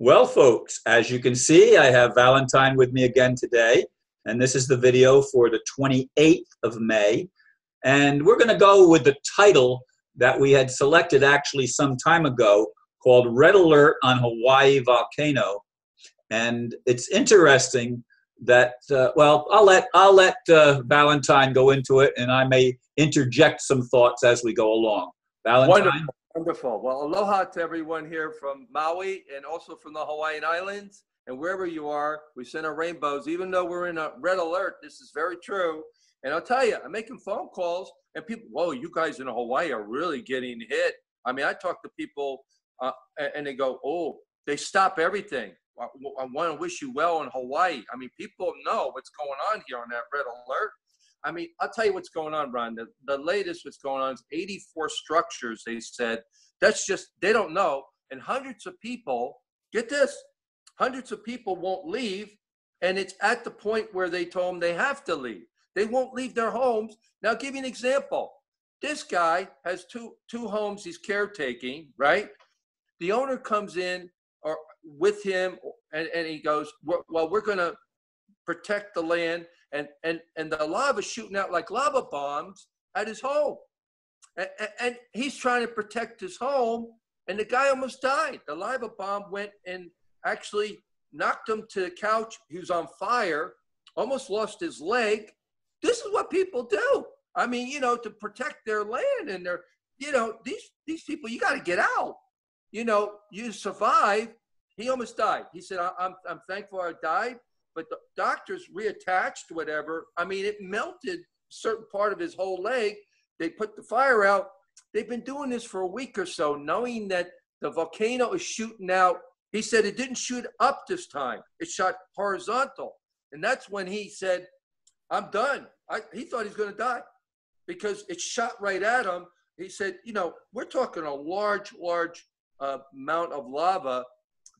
Well, folks, as you can see, I have Valentine with me again today, and this is the video for the 28th of May. And we're going to go with the title that we had selected actually some time ago called Red Alert on Hawaii Volcano. And it's interesting that, well, I'll let Valentine go into it, and I may interject some thoughts as we go along. Valentine? Wonderful. Wonderful. Well, aloha to everyone here from Maui and also from the Hawaiian Islands. And wherever you are, we send our rainbows. Even though we're in a red alert, this is very true. And I'll tell you, I'm making phone calls and people, whoa, you guys in Hawaii are really getting hit. I mean, I talk to people and they go, oh, they stop everything. I want to wish you well in Hawaii. I mean, people know what's going on here on that red alert. I mean, I'll tell you what's going on, Ron. The latest what's going on is 84 structures, they said. That's just, they don't know. And hundreds of people, get this, hundreds of people won't leave. And it's at the point where they told them they have to leave. They won't leave their homes. Now, I'll give you an example. This guy has two homes he's caretaking, right? The owner comes in or with him and he goes, well, we're going to protect the land. And the lava shooting out like lava bombs at his home. And he's trying to protect his home, and the guy almost died. The lava bomb went and actually knocked him to the couch. He was on fire, almost lost his leg. This is what people do. I mean, you know, to protect their land and their, you know, these people, you got to get out. You know, you survive. He almost died. He said, I'm thankful I died. But the doctors reattached whatever. I mean, it melted a certain part of his whole leg. They put the fire out. They've been doing this for a week or so, knowing that the volcano is shooting out. He said it didn't shoot up this time. It shot horizontal. And that's when he said, I'm done. He thought he was going to die because it shot right at him. He said, you know, we're talking a large amount of lava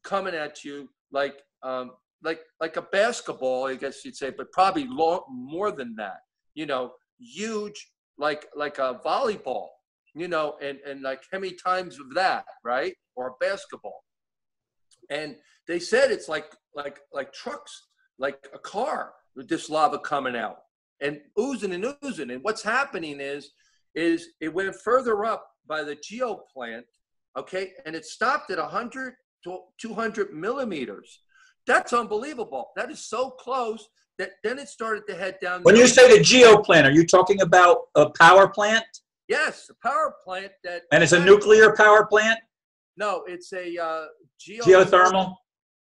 coming at you like a basketball, I guess you'd say, but probably more than that, you know, huge, like a volleyball, you know, and like how many times of that, right? Or a basketball. And they said it's like trucks, like a car with this lava coming out and oozing and oozing. And what's happening is it went further up by the geo plant, okay? And it stopped at 100 to 200 millimeters. That's unbelievable. That is so close that then it started to head down. When you say the geoplant, are you talking about a power plant? Yes, a power plant that. And it's a nuclear power plant? No, it's a geothermal.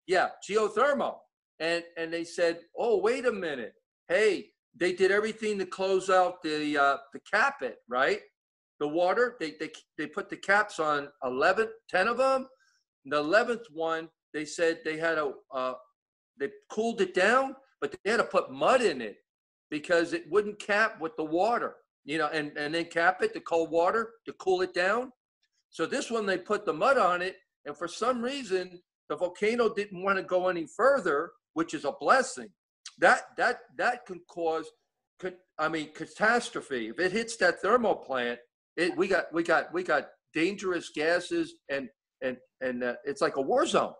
Yeah, geothermal. And they said, oh, wait a minute. Hey, they did everything to close out to cap it, right? The water. They put the caps on 10 of them. The 11th one. They said they had they cooled it down, but they had to put mud in it because it wouldn't cap with the water, you know, and then cap it, the cold water to cool it down. So this one, they put the mud on it. And for some reason, the volcano didn't want to go any further, which is a blessing. That can cause, I mean, catastrophe. If it hits that thermal plant, we got dangerous gases and it's like a war zone.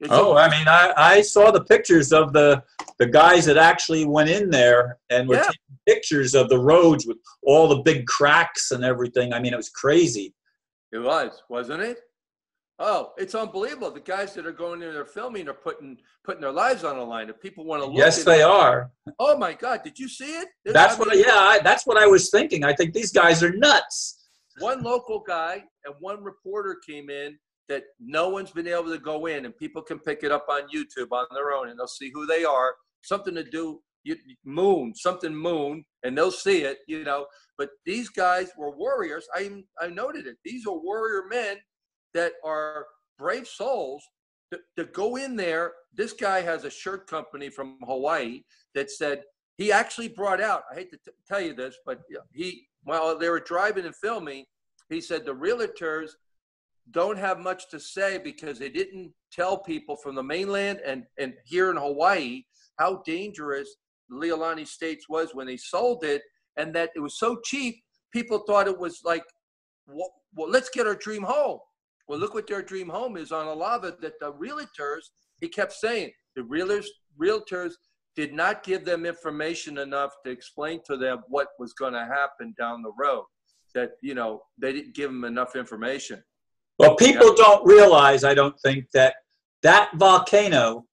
I mean, I saw the pictures of the guys that actually went in there and were taking pictures of the roads with all the big cracks and everything. I mean, it was crazy. It was, wasn't it? Oh, it's unbelievable. The guys that are going in there filming are putting their lives on the line. If people want to look, yes, they are. Oh my God, did you see it? That's what I was thinking. I think these guys are nuts. One local guy and one reporter came in that no one's been able to go in, and people can pick it up on YouTube on their own, and they'll see who they are. Something to do, moon, and they'll see it, you know. But these guys were warriors. I noted it. These are warrior men that are brave souls to go in there. This guy has a shirt company from Hawaii that said he actually brought out, I hate to tell you this, but while they were driving and filming, he said the realtors don't have much to say because they didn't tell people from the mainland and here in Hawaii how dangerous Leilani Estates was when they sold it, and that it was so cheap, people thought it was like, well, let's get our dream home. Well, look what their dream home is on a lava that the realtors, he kept saying, the realtors did not give them information enough to explain to them what was going to happen down the road. That, you know, they didn't give them enough information. Well, people don't realize, I don't think, that that volcano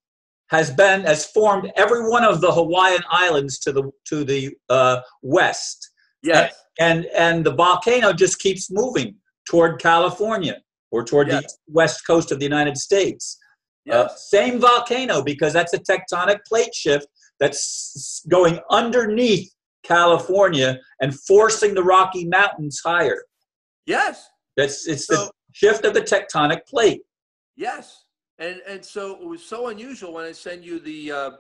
has formed every one of the Hawaiian Islands to the west. Yes. And the volcano just keeps moving toward California or toward the west coast of the United States. Yes. Same volcano, because that's a tectonic plate shift that's going underneath California and forcing the Rocky Mountains higher. Yes. It's the shift of the tectonic plate. Yes. And so it was so unusual when I send you the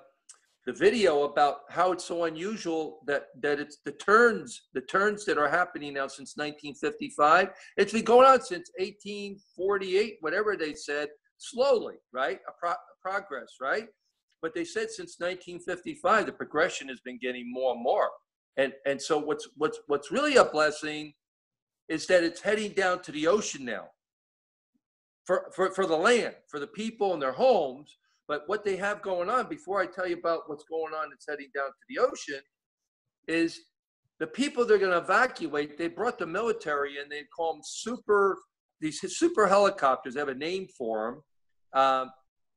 video about how it's so unusual that it's the turns that are happening now since 1955. It's been going on since 1848, whatever they said, slowly, right? A progress, right? But they said since 1955, the progression has been getting more and more. And so what's really a blessing is that it's heading down to the ocean now. For the land, for the people and their homes. But what they have going on, before I tell you about what's going on that's heading down to the ocean, is the people they're going to evacuate. They brought the military and they call them these super helicopters. They have a name for them.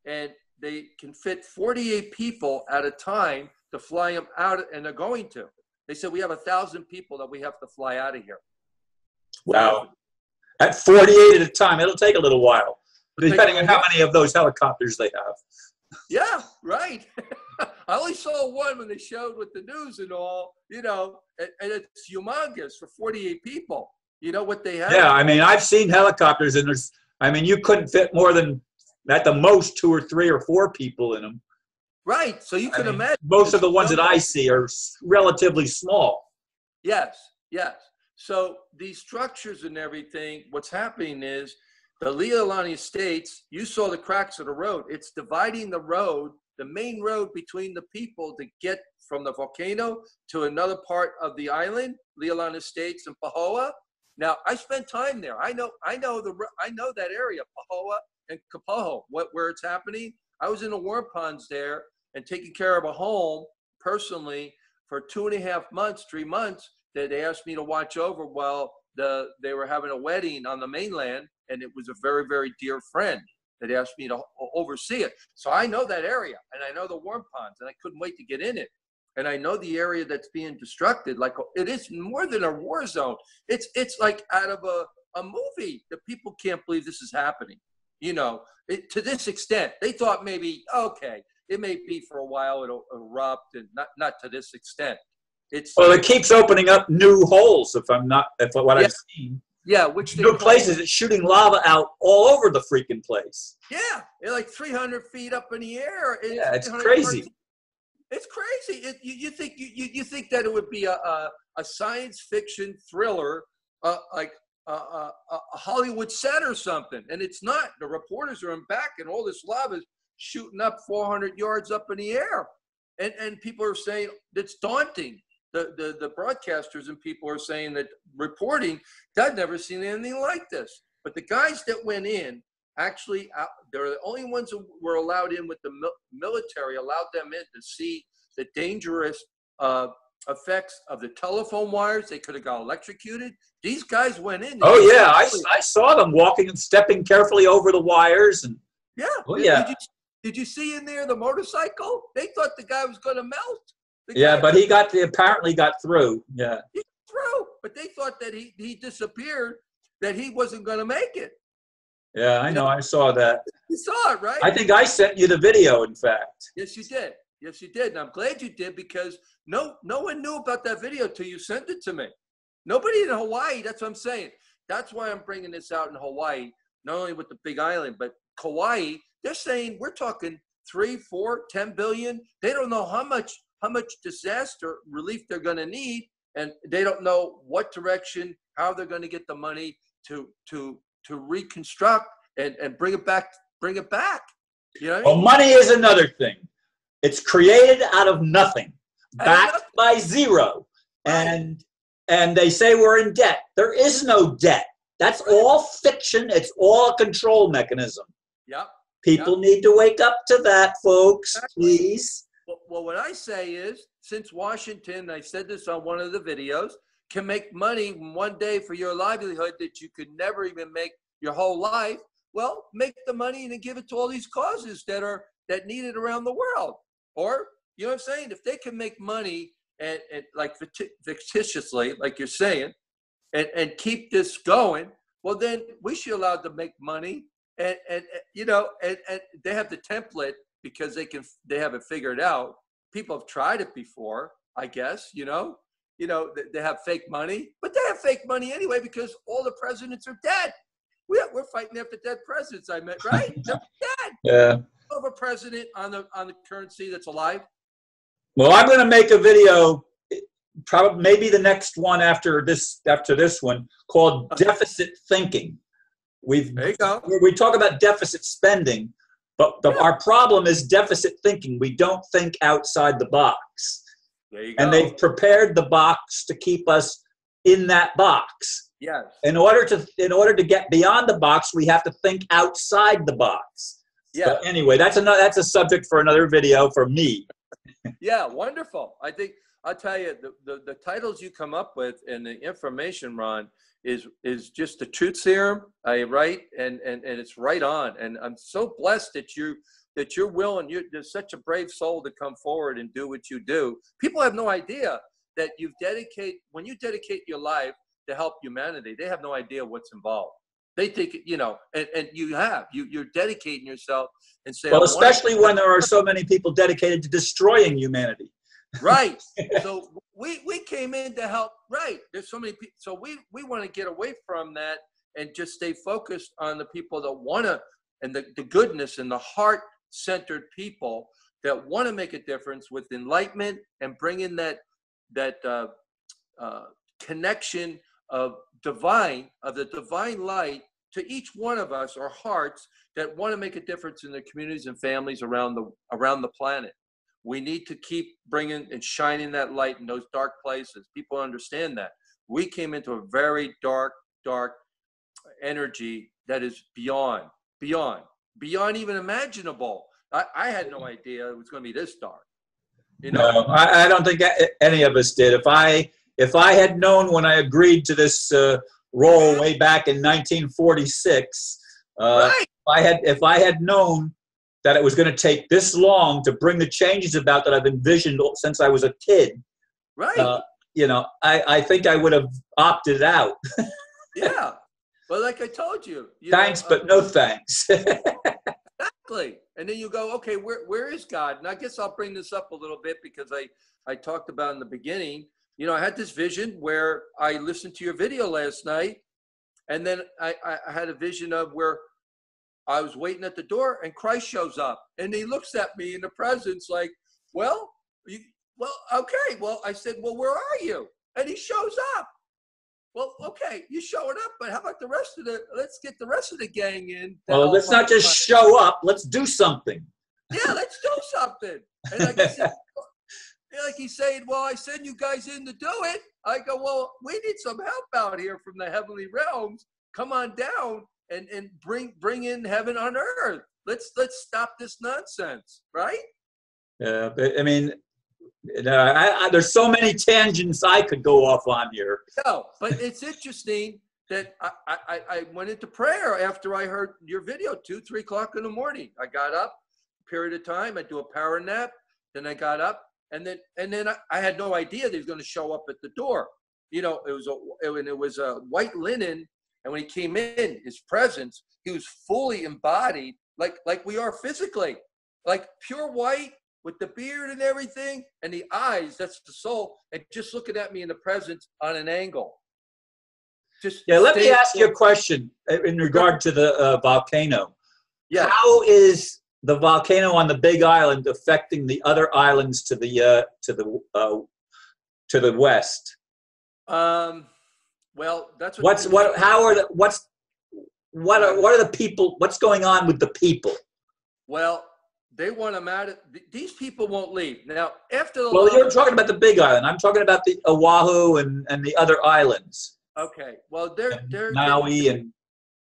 And they can fit 48 people at a time to fly them out, and they're going to. They said, we have 1,000 people that we have to fly out of here. Wow. At 48 at a time, it'll take a little while, depending on how many of those helicopters they have. Yeah, right. I only saw one when they showed with the news and all, you know, and it's humongous for 48 people. You know what they have? Yeah, I mean, I've seen helicopters, and you couldn't fit more than, at the most, 2 or 3 or 4 people in them. Right, so you can imagine. Most of the ones that I see are relatively small. Yes, yes. So these structures and everything, what's happening is the Leilani Estates, you saw the cracks of the road. It's dividing the road, the main road between the people to get from the volcano to another part of the island, Leilani Estates and Pahoa. Now, I spent time there. I know that area, Pahoa and Kapoho, where it's happening. I was in the warm ponds there and taking care of a home personally for 2.5 months, 3 months, that they asked me to watch over while they were having a wedding on the mainland, and it was a very, very dear friend that asked me to oversee it. So I know that area, and I know the warm ponds, and I couldn't wait to get in it. And I know the area that's being destructed. Like, it is more than a war zone. It's like out of a movie. The people can't believe this is happening. You know, to this extent. They thought maybe, okay, it may be for a while, it'll erupt, and not to this extent. Well, it keeps opening up new holes, if what I've seen. Yeah, which new places. It's shooting lava out all over the freaking place. Yeah, they're like 300 feet up in the air. It's crazy. It's crazy. You think that it would be a science fiction thriller, like a Hollywood set or something, and it's not. The reporters are in back, and all this lava is shooting up 400 yards up in the air, and people are saying it's daunting. The broadcasters and people are saying that reporting, they've never seen anything like this. But the guys that went in, actually, they're the only ones who were allowed in with the military, allowed them in to see the dangerous effects of the telephone wires. They could have got electrocuted. These guys went in. Oh, yeah. I saw them walking and stepping carefully over the wires. And yeah. Oh, yeah. Did you see in there the motorcycle? They thought the guy was going to melt. Yeah, but he apparently got through. Yeah. He got through, but they thought that he disappeared, that he wasn't going to make it. Yeah, I know. I saw that. You saw it, right? I think I sent you the video, in fact. Yes, you did. Yes, you did. And I'm glad you did, because no one knew about that video till you sent it to me. Nobody in Hawaii, that's what I'm saying. That's why I'm bringing this out in Hawaii, not only with the big island, but Kauai. They're saying we're talking 3, 4, 10 billion. They don't know how much disaster relief they're going to need, and they don't know what direction, how they're going to get the money to reconstruct and bring it back. You know what I mean? Well, money is another thing. It's created out of nothing, backed by zero. Right. And they say we're in debt. There is no debt. That's all fiction. It's all a control mechanism. Yep. People need to wake up to that, folks, please. Well, what I say is, since Washington, I said this on one of the videos, can make money one day for your livelihood that you could never even make your whole life, well, make the money and then give it to all these causes that need it around the world. Or, you know what I'm saying? If they can make money and like fictitiously, like you're saying, and keep this going, well, then we should allow them to make money. And you know, and they have the template because they have it figured out. People have tried it before, I guess, you know, they have fake money, but they have fake money anyway because all the presidents are dead. We're fighting after dead presidents, I meant, right? They're dead. Yeah. Of a president on the currency that's alive. Well, I'm going to make a video, probably maybe the next one after this one, called Deficit Thinking. There you go. We talk about deficit spending, but our problem is deficit thinking. We don't think outside the box. There you go. And they've prepared the box to keep us in that box. Yes. In order to get beyond the box, we have to think outside the box. Yeah. But anyway, that's a subject for another video for me. Yeah, wonderful. I think I'll tell you the titles you come up with and the information, Ron, is just the truth serum. Right, and it's right on. And I'm so blessed that you're willing. You're such a brave soul to come forward and do what you do. People have no idea that when you dedicate your life to help humanity, they have no idea what's involved. They think, you know, and you're dedicating yourself and say, well, especially when there are so many people dedicated to destroying humanity. Right. So we came in to help. Right. There's so many people. So we want to get away from that and just stay focused on the people that want to, and the goodness and the heart-centered people that want to make a difference with enlightenment and bring in that connection of the divine light to each one of us, our hearts that want to make a difference in the communities and families around the planet. We need to keep bringing and shining that light in those dark places. People understand that. We came into a very dark energy that is beyond even imaginable. I had no idea it was going to be this dark. You know? No, I don't think any of us did. If I had known when I agreed to this role way back in 1946, right. if I had known that it was going to take this long to bring the changes about that I've envisioned since I was a kid, right? You know, I think I would have opted out. Yeah. Well, like I told you. Thanks, but no thanks. Exactly. And then you go, okay, where is God? And I guess I'll bring this up a little bit because I talked about in the beginning. You know, I had this vision where I listened to your video last night, and then I had a vision of where I was waiting at the door and Christ shows up and he looks at me in the presence like, okay. Well, I said, well, where are you? And he shows up. Well, okay, you showing up, but how about let's get the rest of the gang in. Well, let's not just show up. Let's do something. Yeah, let's do something. And like I said, like he's saying, well, I send you guys in to do it. I go, well, we need some help out here from the heavenly realms. Come on down and bring in heaven on earth. Let's stop this nonsense, right? Yeah, but I mean, there's so many tangents I could go off on here. No, but it's interesting that I went into prayer after I heard your video 2-3 o'clock in the morning. I got up, period of time. I do a power nap. Then I got up, and then I had no idea that he was going to show up at the door. You know, it was a white linen, and when he came in, his presence, he was fully embodied, like we are physically, like pure white with the beard and everything, and the eyes. That's the soul, and just looking at me in the presence on an angle. Let me ask you a question in regard to the volcano. Yeah. How is the volcano on the Big Island affecting the other islands to the west? Well, that's what are the people? What's going on with the people? Well, they want them out of. These people won't leave now. After the you're talking about the Big Island. I'm talking about the Oahu and the other islands. Okay. Well, they're Maui and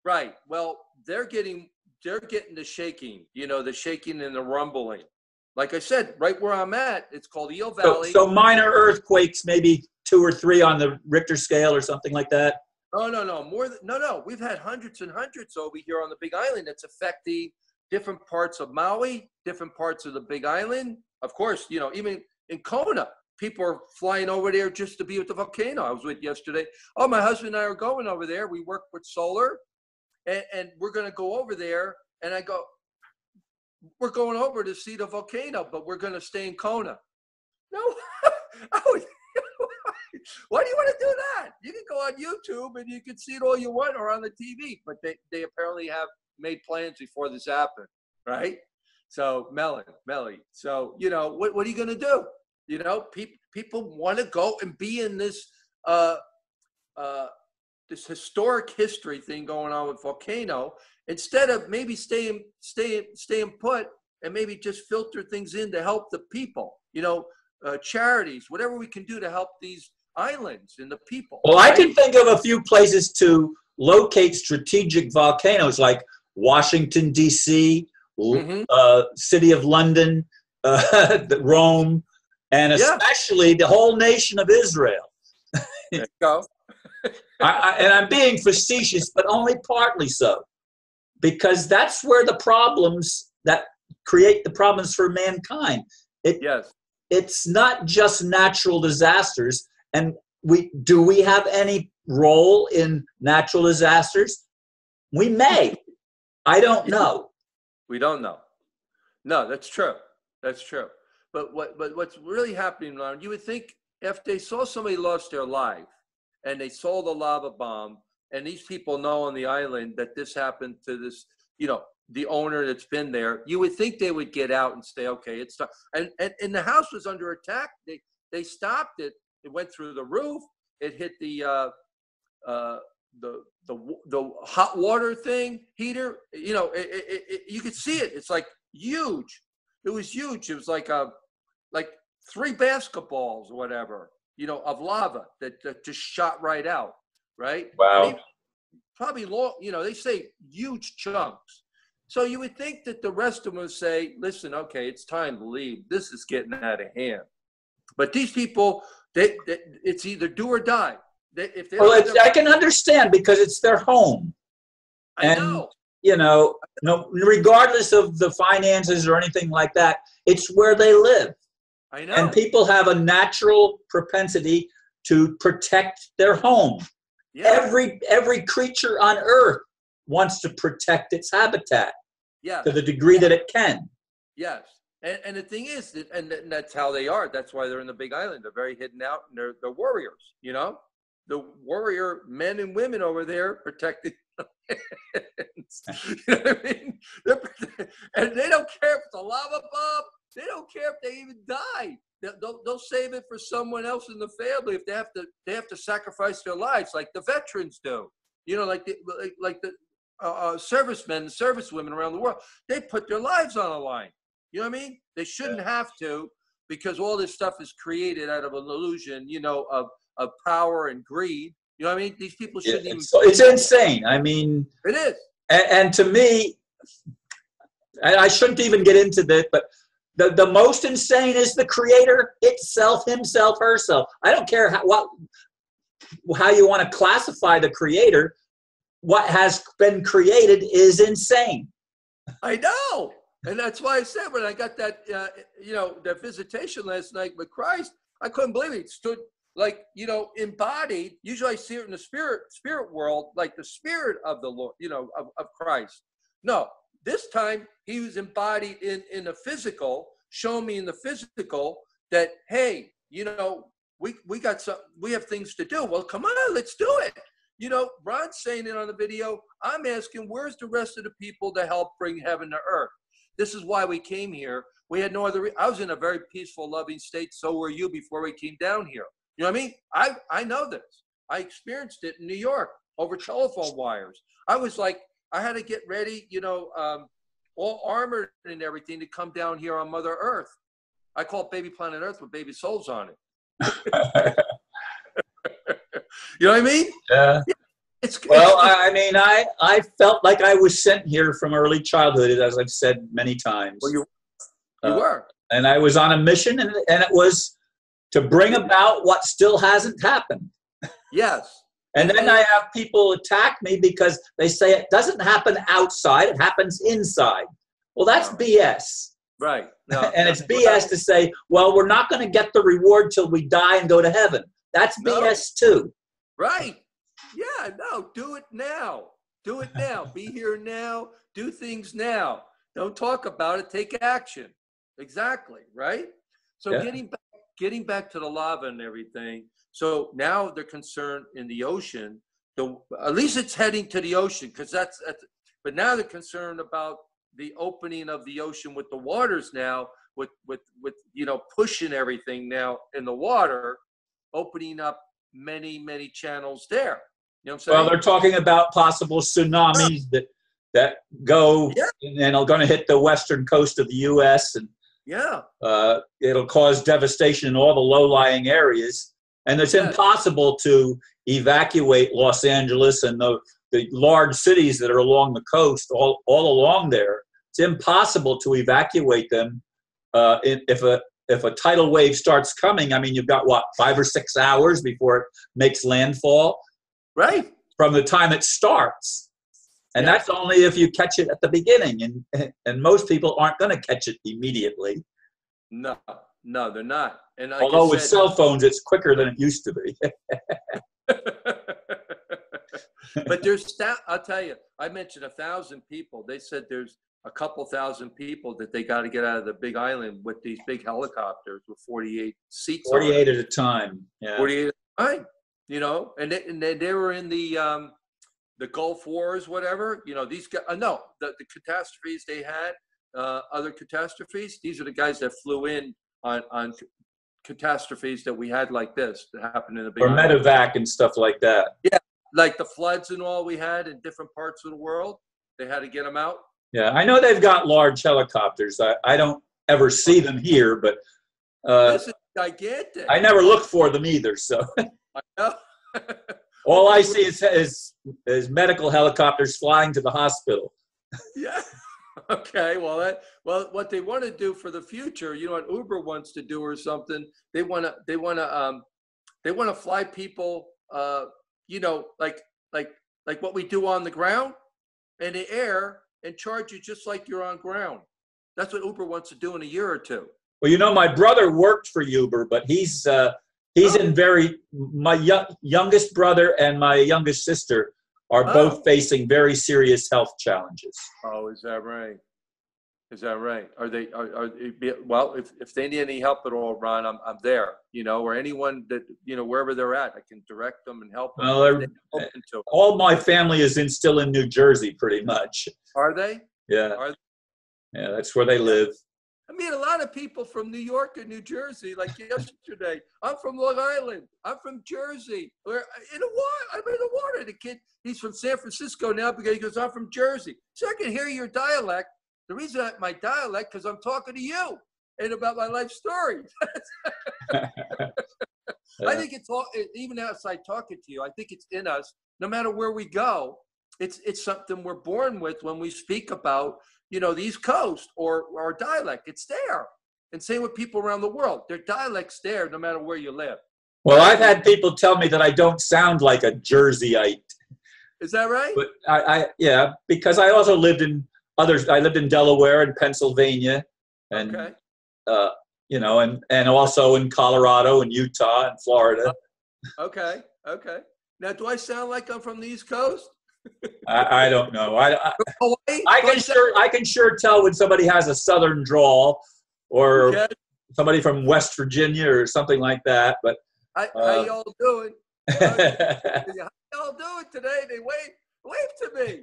right. Well, they're getting the shaking. You know, the shaking and the rumbling. Like I said, right where I'm at, it's called Eel Valley. so minor earthquakes, maybe 2 or 3 on the Richter scale or something like that. Oh no, more than no. We've had hundreds and hundreds over here on the Big Island that's affecting different parts of Maui, different parts of the Big Island. Of course, you know, even in Kona, people are flying over there just to be with the volcano I was with yesterday. Oh, my husband and I are going over there. We work with solar, and we're going to go over there. And I go, we're going over to see the volcano, but we're going to stay in Kona. No, why do you want to do that? You can go on YouTube and you can see it all you want or on the TV, but they apparently have made plans before this happened, right? So Melly. So, you know, what are you going to do? You know, people want to go and be in this this historic history thing going on with volcano instead of maybe staying put and maybe just filter things in to help the people. You know, charities, whatever we can do to help these islands and the people. Well, right? I can think of a few places to locate strategic volcanoes like Washington, D.C., City of London, Rome, and especially the whole nation of Israel. There you go. And I'm being facetious, but only partly so, because that's where the problems that create the problems for mankind. It's not just natural disasters. And do we have any role in natural disasters? We may. I don't know. We don't know. No, that's true. That's true. But what's really happening now, you would think if they saw somebody lost their life and they saw the lava bomb and these people know on the island that this happened to this, you know, the owner that's been there, you would think they would get out and say, okay, it's time. And the house was under attack. They stopped it. It went through the roof. It hit the hot water thing, heater. You know, you could see it. It's like huge. It was huge. It was like 3 basketballs or whatever, you know, of lava that just shot right out. Right? Wow. Maybe, probably long. You know, they say huge chunks. So you would think that the rest of them would say, listen, okay, it's time to leave. This is getting out of hand. But these people, it's either do or die. I can understand because it's their home. I know. You know, regardless of the finances or anything like that, it's where they live. I know. And people have a natural propensity to protect their home. Yeah. Every creature on Earth wants to protect its habitat to the degree that it can. Yes. And the thing is, and that's how they are. That's why they're in the Big Island. They're very hidden out, and they're warriors, you know? The warrior men and women over there protecting the lands. You know what I mean? And they don't care if it's a lava bomb. They don't care if they even die. They'll save it for someone else in the family if they have to sacrifice their lives like the veterans do. You know, like the servicemen and servicewomen around the world. They put their lives on the line. You know what I mean? They shouldn't have to, because all this stuff is created out of an illusion, you know, of power and greed. You know what I mean? These people shouldn't even. It's insane. I mean, it is. And to me, I shouldn't even get into this, but the most insane is the creator itself, himself, herself. I don't care how you want to classify the creator. What has been created is insane. I know. And that's why I said when I got that, you know, that visitation last night with Christ, I couldn't believe it. It stood like, you know, embodied. Usually I see it in the spirit world, like the spirit of the Lord, you know, of Christ. No, this time he was embodied in the physical, showing me in the physical that, hey, you know, we have things to do. Well, come on, let's do it. You know, Ron's saying it on the video. I'm asking, where's the rest of the people to help bring heaven to earth? This is why we came here. We had no other. I was in a very peaceful, loving state. So were you before we came down here. You know what I mean? I know this. I experienced it in New York over telephone wires. I was like, I had to get ready, you know, all armored and everything to come down here on Mother Earth. I call it Baby Planet Earth with baby souls on it. You know what I mean? Yeah. Well, I mean, I felt like I was sent here from early childhood, as I've said many times. Well, you were. And I was on a mission, and it was to bring about what still hasn't happened. Yes. And then I have people attack me because they say it doesn't happen outside, it happens inside. Well, that's BS. Right. No, and it's BS to say, well, we're not going to get the reward till we die and go to heaven. That's BS too. Right. Yeah, no, do it now. Do it now. Be here now. Do things now. Don't talk about it. Take action. Exactly. Right. So getting back to the lava and everything. So now they're concerned in the ocean. At least it's heading to the ocean because but now they're concerned about the opening of the ocean with the waters now, with pushing everything now in the water, opening up many channels there. You know what I'm saying? Well, they're talking about possible tsunamis that go and are going to hit the western coast of the U.S. and it'll cause devastation in all the low-lying areas. And it's impossible to evacuate Los Angeles and the large cities that are along the coast, all along there. It's impossible to evacuate them if a tidal wave starts coming. I mean, you've got, 5 or 6 hours before it makes landfall? Right. From the time it starts. And that's only if you catch it at the beginning. And most people aren't going to catch it immediately. No, they're not. And like although with cell phones, it's quicker than it used to be. But I'll tell you, I mentioned 1,000 people. They said there's a couple thousand people that they got to get out of the big island with these big helicopters with 48 seats. 48 at a time. Yeah. 48 at a time. And they were in the Gulf Wars, whatever. These guys. No, the catastrophes they had, other catastrophes. These are the guys that flew in on catastrophes that we had like this that happened in the big or medevac and stuff like that. Yeah, like the floods and all we had in different parts of the world. They had to get them out. Yeah, I know they've got large helicopters. I don't ever see them here, but this is gigantic. I never look for them either. So I know. all I see is medical helicopters flying to the hospital. Yeah. Okay. Well, what they want to do for the future, what Uber wants to do or something, they want to fly people, like what we do on the ground, in the air, and charge you just like you're on ground. That's what Uber wants to do in a year or two. Well, my brother worked for Uber, but he's my youngest brother and my youngest sister are both facing very serious health challenges. Oh, is that right? Is that right? Are they? Well, if they need any help at all, Ron, I'm there. Or anyone that wherever they're at, I can direct them and help them. Well, all my family is still in New Jersey, pretty much. Are they? Yeah. Yeah, that's where they live. I mean, a lot of people from New York and New Jersey, like yesterday. I'm from Long Island. I'm from Jersey. I'm in the water. The kid, he's from San Francisco now because he goes, I'm from Jersey. So I can hear your dialect. The reason my dialect, because I'm talking to you and about my life story. I think it's all, even outside talking to you, I think it's in us. No matter where we go, it's something we're born with when we speak about, the East Coast or our dialect. It's there. And same with people around the world. Their dialect's there no matter where you live. Well, I've had people tell me that I don't sound like a Jerseyite. Is that right? But because I also lived in I lived in Delaware and Pennsylvania, and and also in Colorado and Utah and Florida. Okay. Now, do I sound like I'm from the East Coast? I don't know. I can sure tell when somebody has a Southern drawl, or somebody from West Virginia or something like that. But how y'all doing? How y'all doing today? They wave to me.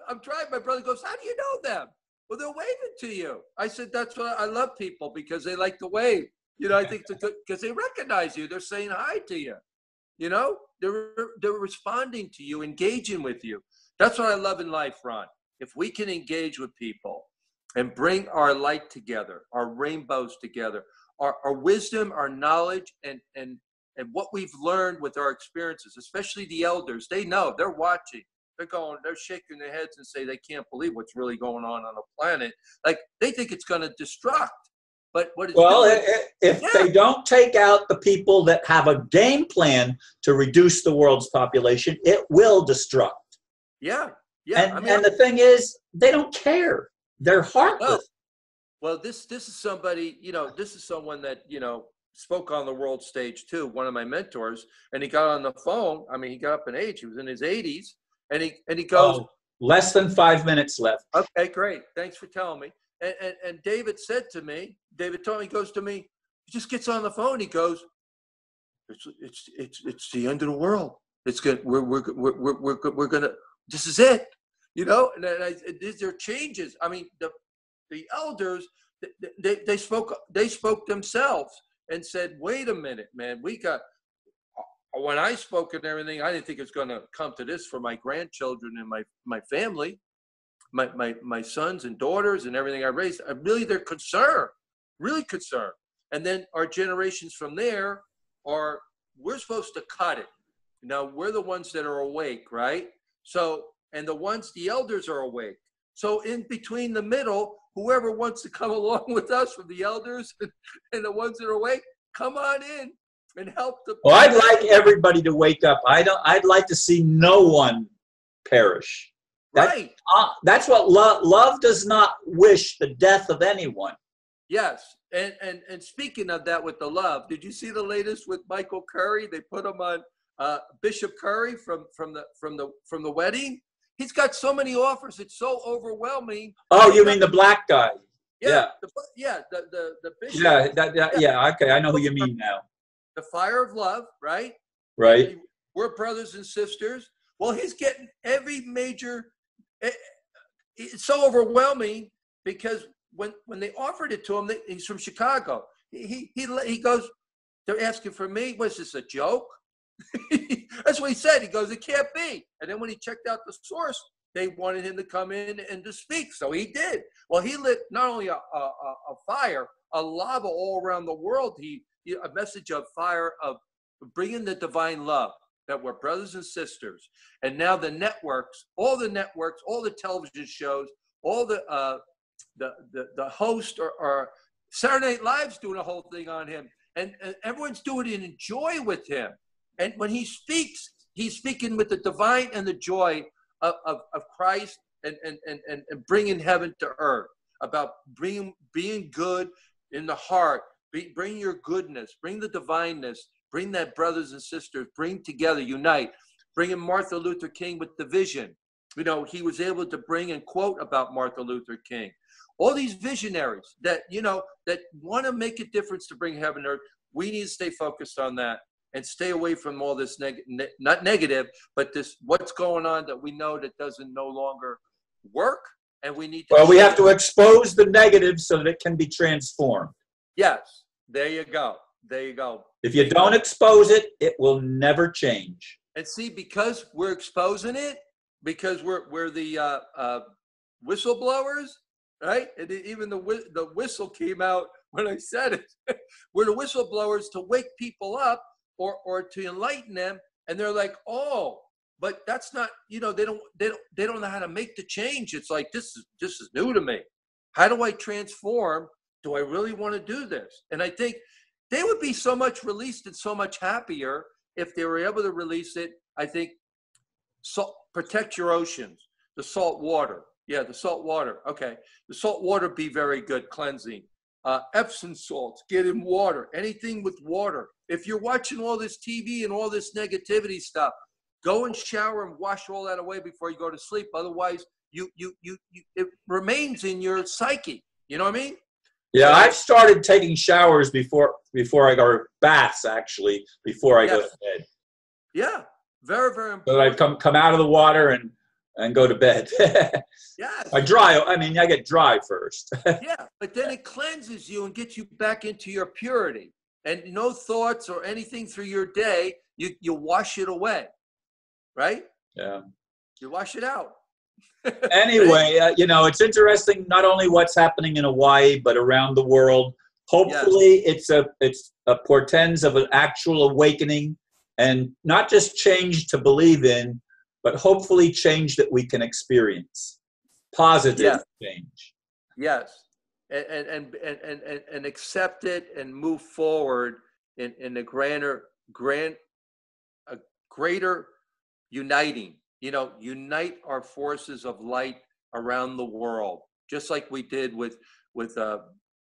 I'm driving. My brother goes, how do you know them? Well, they're waving to you. I said, that's why I love people, because they like to wave. I think it's good because they recognize you. They're saying hi to you. They're responding to you, engaging with you. That's what I love in life, Ron. If we can engage with people and bring our light together, our rainbows together, our wisdom, our knowledge, and and what we've learned with our experiences, especially the elders, they know, they're watching. They're shaking their heads and say they can't believe what's really going on the planet. Like, they think it's going to destruct. But what it's doing, if they don't take out the people that have a game plan to reduce the world's population, it will destruct. Yeah, yeah. And the thing is, they don't care. They're heartless. Well, this is somebody, this is someone that, spoke on the world stage too, one of my mentors, and he got on the phone. I mean, he got up in age. He was in his 80s, and he goes, less than 5 minutes left. Okay, great. Thanks for telling me. And David told me, he goes to me, he just gets on the phone. He goes, it's the end of the world. It's good. We're gonna. This is it. And these are changes. I mean, the elders, they spoke themselves and said, wait a minute, man, when I spoke and everything, I didn't think it's going to come to this for my grandchildren and my family, my sons and daughters and everything I raised. They're concerned, really concerned. And then our generations from there we're supposed to cut it. Now, we're the ones that are awake, right? So, and the elders are awake. So in between the middle, whoever wants to come along with us from the elders and the ones that are awake, come on in and help the. Well, I'd like everybody to wake up. I'd like to see no one perish. Right. That's what love does not wish the death of anyone. Yes. And speaking of that with the love, did you see the latest with Michael Curry? They put him on Bishop Curry from the wedding. He's got so many offers. It's so overwhelming. Oh, you mean the black guy? Yeah. The bishop. Yeah. Okay, I know who you mean now. The fire of love, right? Right. We're brothers and sisters. Well, he's getting every major. It's so overwhelming because when they offered it to him, he's from Chicago. He goes, they're asking for me. Was this a joke? That's what he said. He goes, it can't be. And then when he checked out the source, they wanted him to come in and to speak. So he did. Well, he lit not only a fire, a lava all around the world. A message of fire, of bringing the divine love, that we're brothers and sisters. And now the networks, all the television shows, all the host or Saturday Night Live's doing a whole thing on him. And everyone's doing it in joy with him. And when he speaks, he's speaking with the divine and the joy of Christ and bringing heaven to earth, about being good in the heart, bring your goodness, bring the divineness, bring that brothers and sisters, bring together, unite, bringing Martin Luther King with the vision. He was able to bring and quote about Martin Luther King. All these visionaries that want to make a difference to bring heaven to earth. We need to stay focused on that and stay away from all this not negative, but this what's going on that we know that doesn't no longer work, and we need to. Well, we have to expose the negative so that it can be transformed. Yes, there you go. There you go. If you don't expose it, it will never change. And see, because we're exposing it, because we're the whistleblowers, right? And even the whistle came out when I said it. We're the whistleblowers to wake people up or to enlighten them, and they're like, oh, but that's not, they don't know how to make the change. It's like, this is new to me. How do I transform? Do I really want to do this? And I think they would be so much released and so much happier if they were able to release it. I think protect your oceans, the salt water. Yeah, the salt water. Okay. The salt water be very good cleansing. Epsom salts, get in water, anything with water. If you're watching all this TV and all this negativity stuff, go and shower and wash all that away before you go to sleep. Otherwise, it remains in your psyche. You know what I mean? Yeah, I've started taking showers before I go, or baths actually, before I go to bed. Yeah, very, very important. So I come out of the water and go to bed. Yes. I get dry first. Yeah, but then it cleanses you and gets you back into your purity. And no thoughts or anything through your day, you wash it away, right? Yeah. You wash it out. Anyway, it's interesting not only what's happening in Hawaii, but around the world. Hopefully, it's a portends of an actual awakening, and not just change to believe in, but hopefully change that we can experience. Positive change. Yes. And accept it and move forward in a greater uniting. You know, unite our forces of light around the world, just like we did with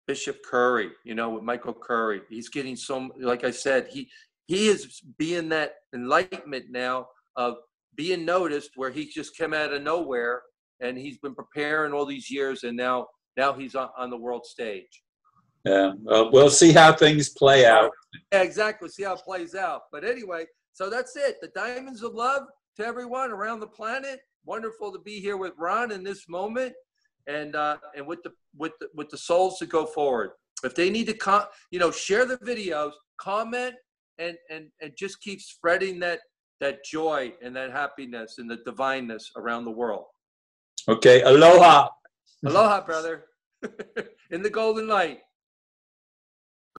Bishop Curry, you know, with Michael Curry. He's getting so, like I said, he is being that enlightenment now of being noticed, where he just came out of nowhere and he's been preparing all these years, and now he's on the world stage. Yeah, well, we'll see how things play out. Yeah, exactly. See how it plays out. But anyway, so that's it. The diamonds of love to everyone around the planet. Wonderful to be here with Ron in this moment, and with the souls to go forward. If they need to, share the videos, comment, and just keep spreading that joy and that happiness and the divineness around the world. Okay, aloha. Aloha, brother. In the golden light.